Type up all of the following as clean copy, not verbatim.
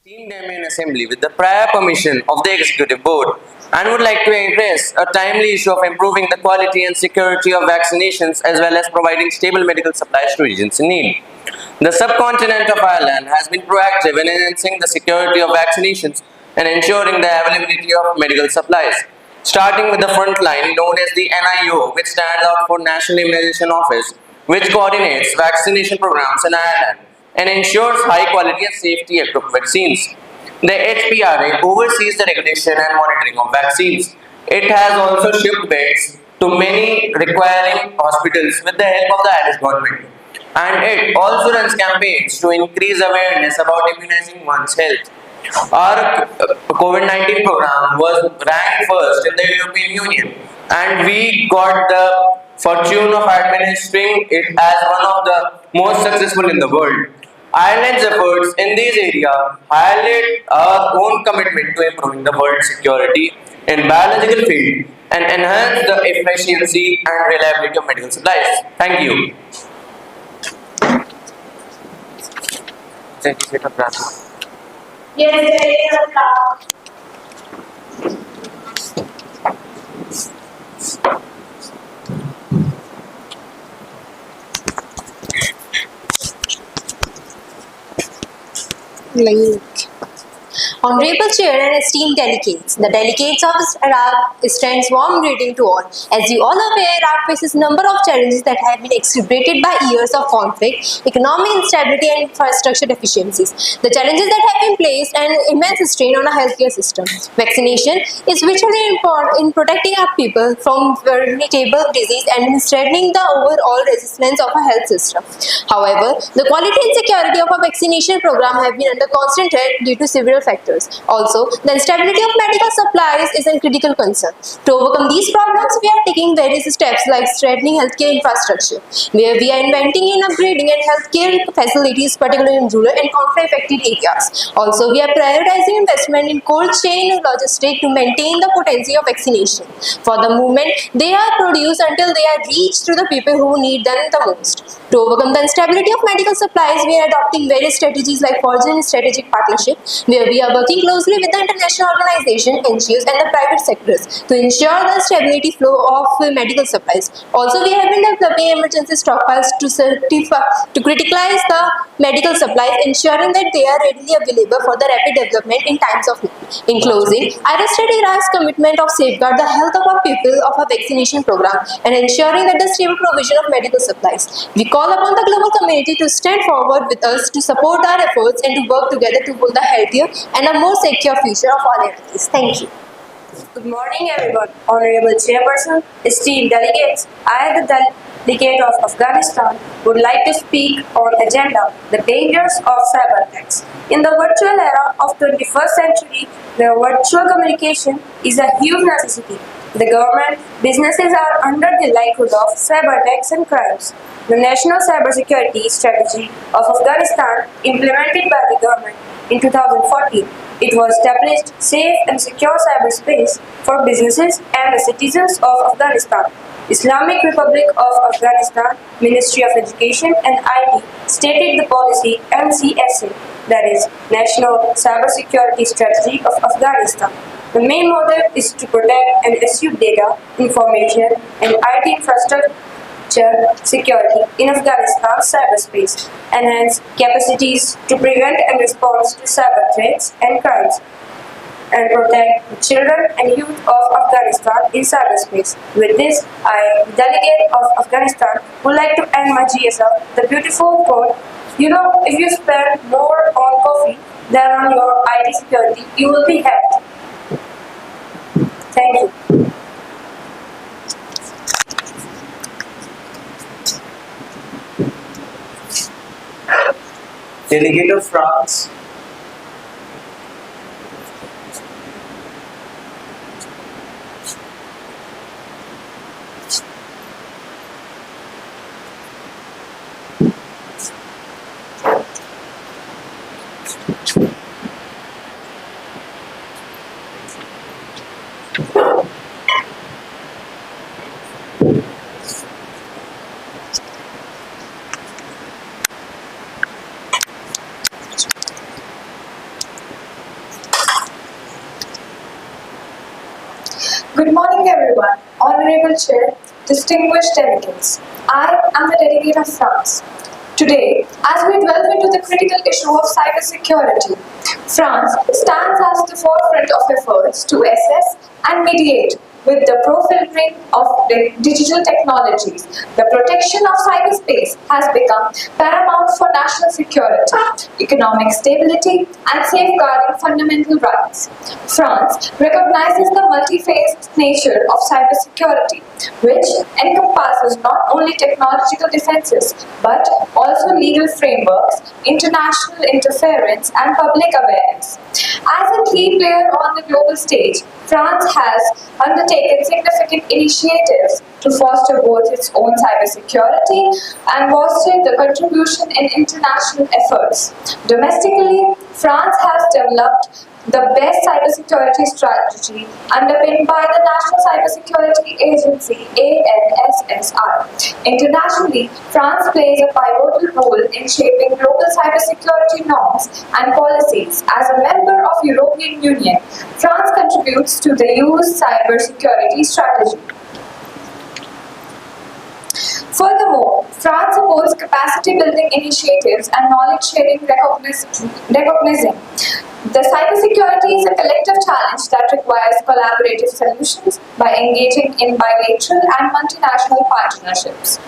esteemed member in assembly with the prior permission of the executive board and would like to address a timely issue of improving the quality and security of vaccinations as well as providing stable medical supplies to regions in need. The subcontinent of Ireland has been proactive in enhancing the security of vaccinations and ensuring the availability of medical supplies. Starting with the front line known as the NIO, which stands out for National Immunization Office, which coordinates vaccination programs in Ireland and ensures high quality and safety equipped vaccines. The HPRA oversees the regulation and monitoring of vaccines. It has also shipped beds to many requiring hospitals with the help of the Irish government. And it also runs campaigns to increase awareness about immunizing one's health. Our COVID-19 program was ranked first in the European Union, and we got the fortune of administering it as one of the most successful in the world. Ireland's efforts in this area highlight our own commitment to improving the world's security in biological field and enhance the efficiency and reliability of medical supplies. Thank you. Yes, there is a class. Honorable Chair and esteemed delegates, the delegates of Iraq extends warm greeting to all. As you all are aware, Iraq faces a number of challenges that have been exacerbated by years of conflict, economic instability and infrastructure deficiencies. The challenges that have been placed an immense strain on our healthcare system. Vaccination is vitally important in protecting our people from veritable disease and in strengthening the overall resilience of our health system. However, the quality and security of our vaccination program have been under constant threat due to several factors. Also, the instability of medical supplies is a critical concern. To overcome these problems, we are taking various steps like strengthening healthcare infrastructure, where we are inventing and upgrading and healthcare facilities, particularly in rural and conflict-affected areas. Also, we are prioritizing investment in cold chain logistics to maintain the potency of vaccination. For the moment, they are produced until they are reached to the people who need them the most. To overcome the instability of medical supplies, we are adopting various strategies like forging strategic partnership, where we are working closely with the international organizations, NGOs and the private sectors to ensure the stability flow of medical supplies. Also, we have been developing emergency stockpiles to criticalize the medical supplies, ensuring that they are readily available for the rapid development in times of need. In closing, I restate Iraq's commitment of safeguard the health of our people of our vaccination program and ensuring that the stable provision of medical supplies. We call upon the global community to stand forward with us to support our efforts and to work together to build a healthier and a more secure future of all Iraqis. Thank you. Good morning, everyone. Honorable Chairperson, esteemed delegates, I, the delegate of Afghanistan, would like to speak on agenda the dangers of cyber attacks. In the virtual era of 21st century, the virtual communication is a huge necessity. The government, businesses are under the likelihood of cyber attacks and crimes. The National Cybersecurity Strategy of Afghanistan, implemented by the government in 2014, it was established safe and secure cyberspace for businesses and the citizens of Afghanistan. Islamic Republic of Afghanistan, Ministry of Education and IT stated the policy NCSA, that is National Cybersecurity Strategy of Afghanistan. The main motive is to protect and issue data, information and IT infrastructure security in Afghanistan's cyberspace, enhance capacities to prevent and respond to cyber threats and crimes, and protect the children and youth of Afghanistan in cyberspace. With this, I, delegate of Afghanistan, would like to end my GSL. The beautiful quote, you know, if you spend more on coffee than on your IT security, you will be happy. Thank you. Delegate of France. Good morning, everyone. Honorable Chair, distinguished delegates. I am the delegate of France. Today, as we delve into the critical issue of cybersecurity, France stands at the forefront of efforts to assess and mediate with the pro-filtering of digital technologies. The protection of cyberspace has become paramount for national security, economic stability, and safeguarding fundamental rights. France recognizes the multi-phased nature of cybersecurity, which encompasses not only technological defenses but also legal frameworks, international interference, and public awareness. As a key player on the global stage, France has undertaken significant initiatives to foster both its own cybersecurity and foster the contribution in international efforts. Domestically, France has developed the best cybersecurity strategy underpinned by the National Cybersecurity Agency ANSSI. Internationally, France plays a pivotal role in shaping global cybersecurity norms and policies. As a member of European Union, France contributes to the EU's cybersecurity strategy. Furthermore, France supports capacity building initiatives and knowledge sharing recognizing the cybersecurity is a collective challenge that requires collaborative solutions by engaging in bilateral and multinational partnerships.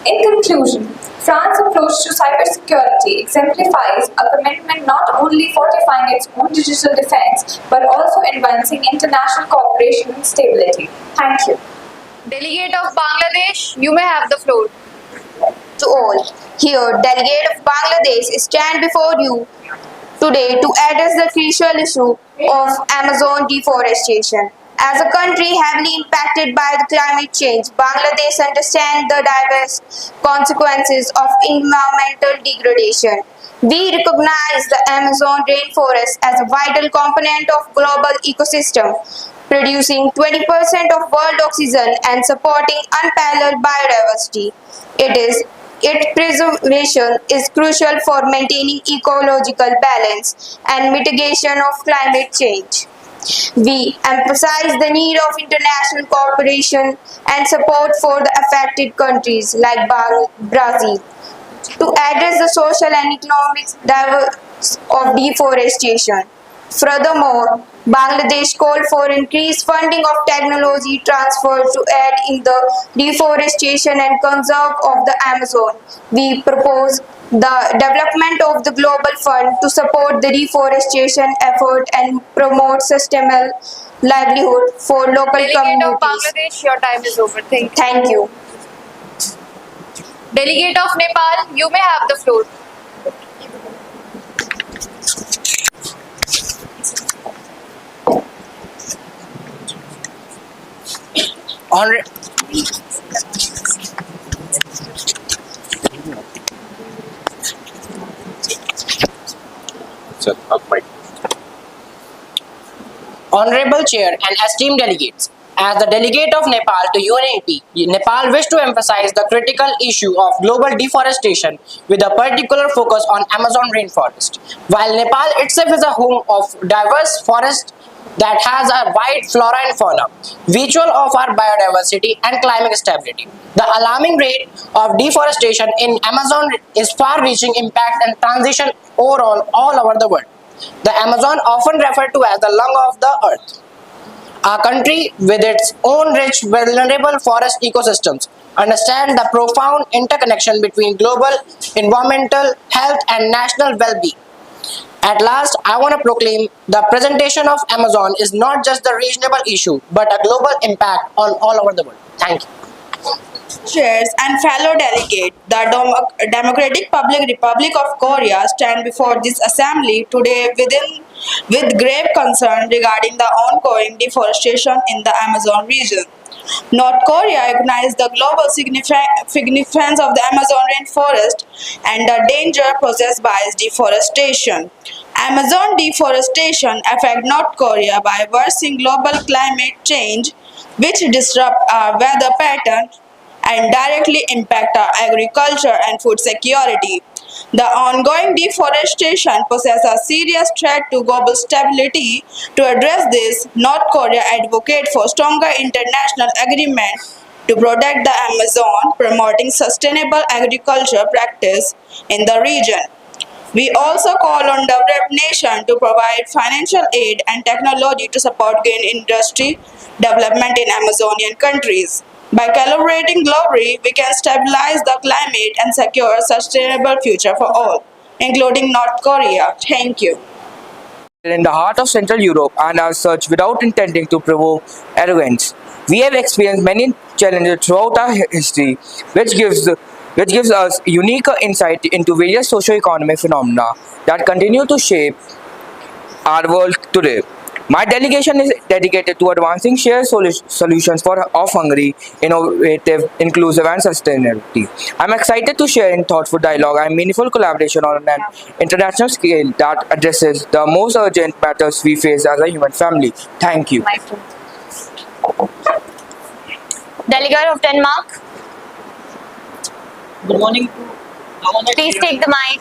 In conclusion, France's approach to cybersecurity exemplifies a commitment not only fortifying its own digital defense but also advancing international cooperation and stability. Thank you. Delegate of Bangladesh, you may have the floor. To all, here delegate of Bangladesh stand before you today to address the crucial issue of Amazon deforestation. As a country heavily impacted by the climate change, Bangladesh understands the diverse consequences of environmental degradation. We recognize the Amazon rainforest as a vital component of global ecosystem, producing 20% of world oxygen and supporting unparalleled biodiversity. Its preservation is crucial for maintaining ecological balance and mitigation of climate change. We emphasize the need of international cooperation and support for the affected countries like Brazil to address the social and economic drivers of deforestation. Furthermore, Bangladesh called for increased funding of technology transfer to aid in the deforestation and conserve of the Amazon. We propose the development of the global fund to support the deforestation effort and promote sustainable livelihood for local Delegate of communities. Bangladesh, your time is over. Thank you. Thank you. Delegate of Nepal, you may have the floor. Honorable Chair and esteemed delegates, as the delegate of Nepal to UNEP, Nepal wishes to emphasize the critical issue of global deforestation with a particular focus on Amazon rainforest. While Nepal itself is a home of diverse forests that has a wide flora and fauna, visual of our biodiversity and climate stability. The alarming rate of deforestation in Amazon is far-reaching impact and transition overall all over the world. The Amazon, often referred to as the lung of the earth, a country with its own rich, vulnerable forest ecosystems, understand the profound interconnection between global environmental health and national well-being. At last, I want to proclaim the presentation of Amazon is not just the regional issue, but a global impact on all over the world. Thank you. Chairs and fellow delegates, the Democratic Republic of Korea stand before this assembly today with grave concern regarding the ongoing deforestation in the Amazon region. North Korea recognizes the global significance of the Amazon rainforest and the danger posed by its deforestation. Amazon deforestation affects North Korea by worsening global climate change, which disrupt our weather pattern and directly impact our agriculture and food security. The ongoing deforestation poses a serious threat to global stability. To address this, North Korea advocates for stronger international agreement to protect the Amazon, promoting sustainable agriculture practice in the region. We also call on developed nations to provide financial aid and technology to support green industry development in Amazonian countries. By collaborating globally, we can stabilize the climate and secure a sustainable future for all, including North Korea. Thank you. In the heart of Central Europe and as such without intending to provoke arrogance. We have experienced many challenges throughout our history, which gives us unique insight into various socio-economic phenomena that continue to shape our world today. My delegation is dedicated to advancing shared solutions of Hungary, innovative, inclusive, and sustainability. I'm excited to share in thoughtful dialogue and meaningful collaboration on an international scale that addresses the most urgent matters we face as a human family. Thank you. Delegate of Denmark, Good morning to please take the mic.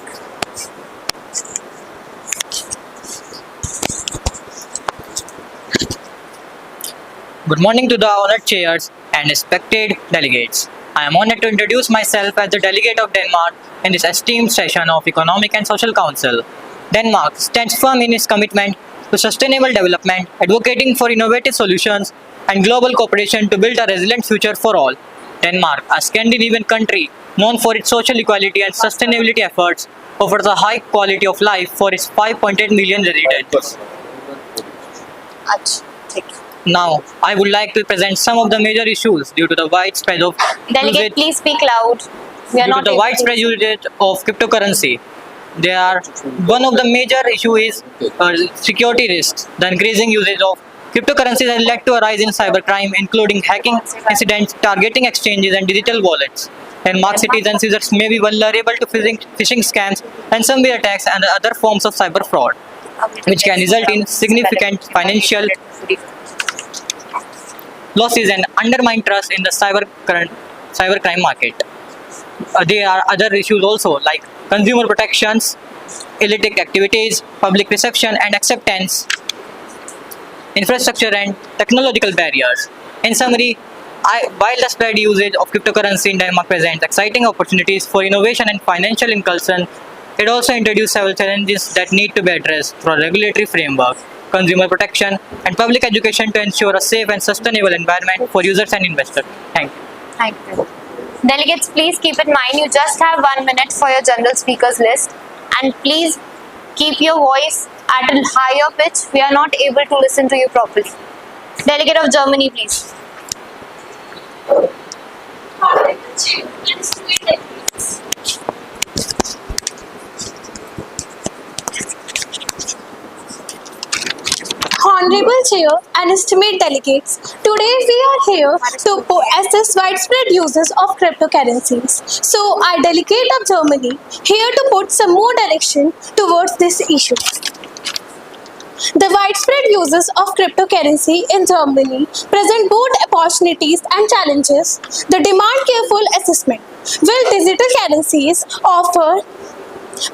Good morning to the honored chairs and respected delegates. I am honored to introduce myself as the delegate of Denmark in this esteemed session of Economic and Social Council. Denmark stands firm in its commitment to sustainable development, advocating for innovative solutions and global cooperation to build a resilient future for all. Denmark, a Scandinavian country known for its social equality and sustainability efforts, offers a high quality of life for its 5.8 million residents. Now, I would like to present some of the major issues due to the widespread of Delegate, please speak loud. We are due to not the able widespread to. usage of cryptocurrency. There are one of the major issue is security risks. The increasing usage of cryptocurrencies has led to a rise in cybercrime, including hacking incidents, targeting exchanges, and digital wallets. Denmark citizens users may be vulnerable to phishing scams, ransomware attacks, and other forms of cyber fraud, which can result in significant financial losses and undermine trust in the cybercrime market. There are other issues also like consumer protections, illicit activities, public perception and acceptance, infrastructure and technological barriers. In summary, while the spread usage of cryptocurrency in Denmark presents exciting opportunities for innovation and financial inclusion, it also introduces several challenges that need to be addressed through a regulatory framework, consumer protection, and public education to ensure a safe and sustainable environment for users and investors. Thank you. Thank you. Delegates, please keep in mind you just have 1 minute for your general speakers list, and please keep your voice at a higher pitch. We are not able to listen to you properly. Delegate of Germany, please. Honorable Chair and esteemed delegates, today we are here to assess widespread uses of cryptocurrencies. So, I delegate of Germany here to put some more direction towards this issue. The widespread uses of cryptocurrency in Germany present both opportunities and challenges. The demand careful assessment. Will digital currencies offer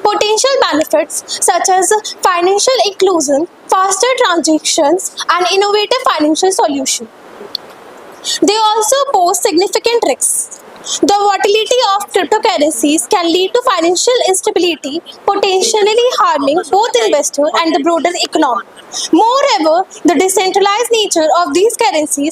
potential benefits such as financial inclusion, faster transactions, and innovative financial solutions? They also pose significant risks. The volatility of cryptocurrencies can lead to financial instability, potentially harming both investors and the broader economy. Moreover, the decentralized nature of these currencies